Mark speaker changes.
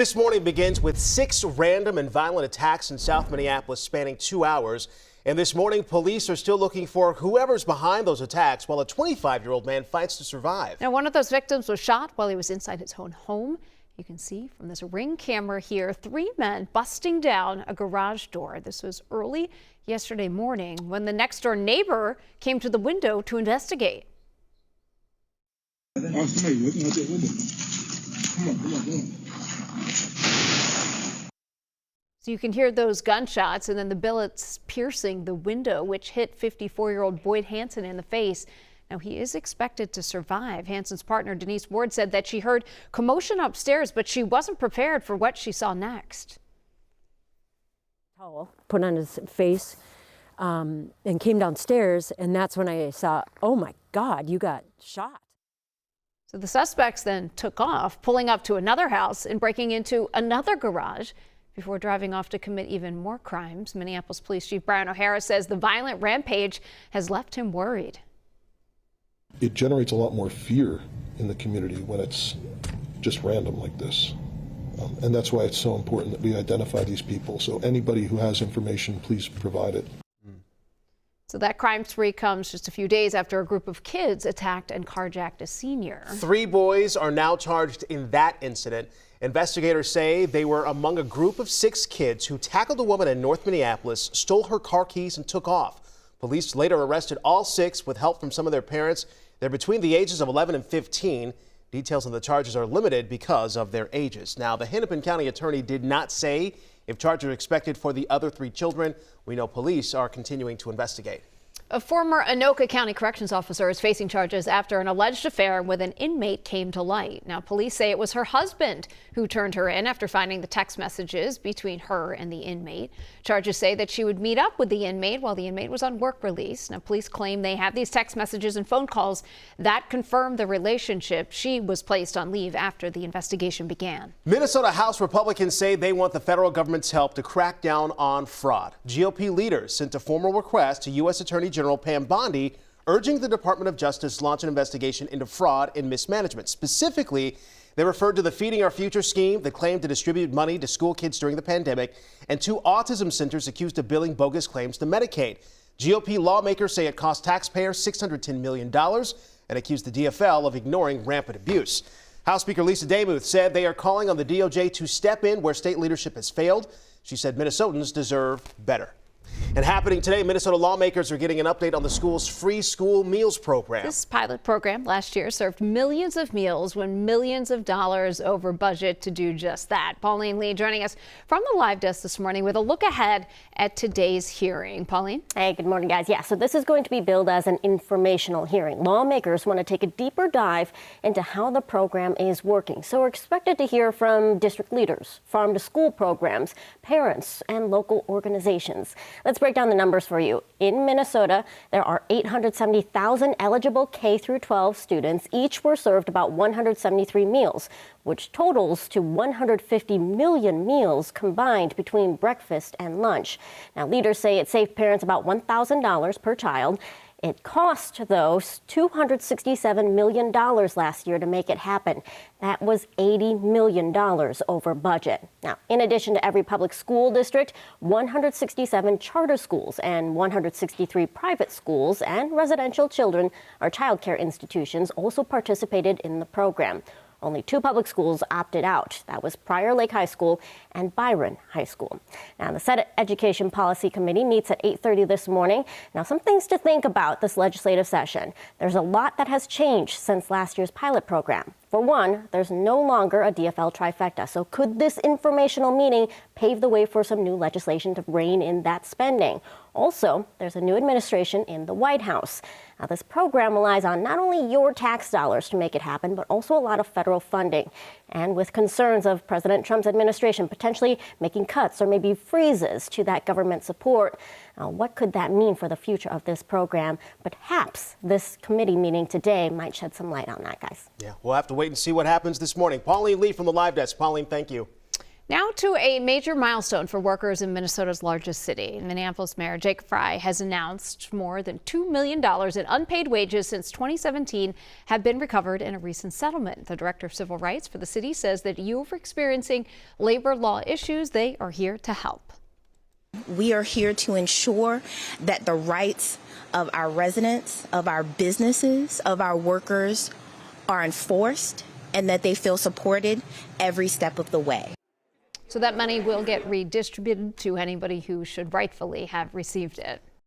Speaker 1: This morning begins with 6 random and violent attacks in South Minneapolis spanning 2 hours. And this morning, police are still looking for whoever's behind those attacks while a 25-year-old man fights to survive.
Speaker 2: Now, one of those victims was shot while he was inside his own home. You can see from this Ring camera here 3 men busting down a garage door. This was early yesterday morning when the next door neighbor came to the window to investigate.
Speaker 3: Somebody looking out that window. Come on.
Speaker 2: So you can hear those gunshots and then the bullets piercing the window, which hit 54-year-old Boyd Hansen in the face. Now, he is expected to survive. Hansen's partner, Denise Ward, said that she heard commotion upstairs, but she wasn't prepared for what she saw next.
Speaker 4: Towel put on his face and came downstairs, and that's when I saw, oh my God, you got shot.
Speaker 2: So the suspects then took off, pulling up to another house and breaking into another garage before driving off to commit even more crimes. Minneapolis Police Chief Brian O'Hara says the violent rampage has left him worried.
Speaker 5: It generates a lot more fear in the community when it's just random like this. And that's why it's so important that we identify these people. So anybody who has information, please provide it.
Speaker 2: So that crime spree comes just a few days after a group of kids attacked and carjacked a senior.
Speaker 1: 3 boys are now charged in that incident. Investigators say they were among a group of 6 kids who tackled a woman in North Minneapolis, stole her car keys, and took off. Police later arrested all 6 with help from some of their parents. They're between the ages of 11 and 15. Details on the charges are limited because of their ages. Now, the Hennepin County attorney did not say if charges are expected for the other 3 children. We know police are continuing to investigate.
Speaker 2: A former Anoka County Corrections officer is facing charges after an alleged affair with an inmate came to light. Now, police say it was her husband who turned her in after finding the text messages between her and the inmate. Charges say that she would meet up with the inmate while the inmate was on work release. Now, police claim they have these text messages and phone calls that confirm the relationship. She was placed on leave after the investigation began.
Speaker 1: Minnesota House Republicans say they want the federal government's help to crack down on fraud. GOP leaders sent a formal request to U.S. Attorney General Pam Bondi, urging the Department of Justice to launch an investigation into fraud and mismanagement. Specifically, they referred to the Feeding Our Future scheme that claimed to distribute money to school kids during the pandemic and 2 autism centers accused of billing bogus claims to Medicaid. GOP lawmakers say it cost taxpayers $610 million and accused the DFL of ignoring rampant abuse. House Speaker Lisa Demuth said they are calling on the DOJ to step in where state leadership has failed. She said Minnesotans deserve better. And happening today, Minnesota lawmakers are getting an update on the school's free school meals program.
Speaker 2: This pilot program last year served millions of meals when millions of dollars over budget to do just that. Pauline Lee joining us from the live desk this morning with a look ahead at today's hearing. Pauline?
Speaker 6: Hey, good morning, guys. Yeah, so this is going to be billed as an informational hearing. Lawmakers want to take a deeper dive into how the program is working. So we're expected to hear from district leaders, farm to school programs, parents, and local organizations. Let's break down the numbers for you. In Minnesota, there are 870,000 eligible K through 12 students. Each were served about 173 meals, which totals to 150 million meals combined between breakfast and lunch. Now, leaders say it saved parents about $1,000 per child. It cost, though, $267 million last year to make it happen. That was $80 million over budget. Now, in addition to every public school district, 167 charter schools and 163 private schools and residential children or child care institutions also participated in the program. Only 2 public schools opted out. That was Prior Lake High School and Byron High School. Now, the Senate Education Policy Committee meets at 8:30 this morning. Now, some things to think about this legislative session. There's a lot that has changed since last year's pilot program. For one, there's no longer a DFL trifecta. So could this informational meeting pave the way for some new legislation to rein in that spending? Also, there's a new administration in the White House. Now, this program relies on not only your tax dollars to make it happen, but also a lot of federal funding. And with concerns of President Trump's administration potentially making cuts or maybe freezes to that government support, what could that mean for the future of this program? Perhaps this committee meeting today might shed some light on that, guys.
Speaker 1: Yeah, we'll have to wait and see what happens this morning. Pauline Lee from the live desk. Pauline, thank you.
Speaker 2: Now to a major milestone for workers in Minnesota's largest city. Minneapolis Mayor Jake Fry has announced more than $2 million in unpaid wages since 2017 have been recovered in a recent settlement. The director of civil rights for the city says that you're experiencing labor law issues. They are here to help.
Speaker 7: We are here to ensure that the rights of our residents, of our businesses, of our workers are enforced and that they feel supported every step of the way.
Speaker 2: So that money will get redistributed to anybody who should rightfully have received it.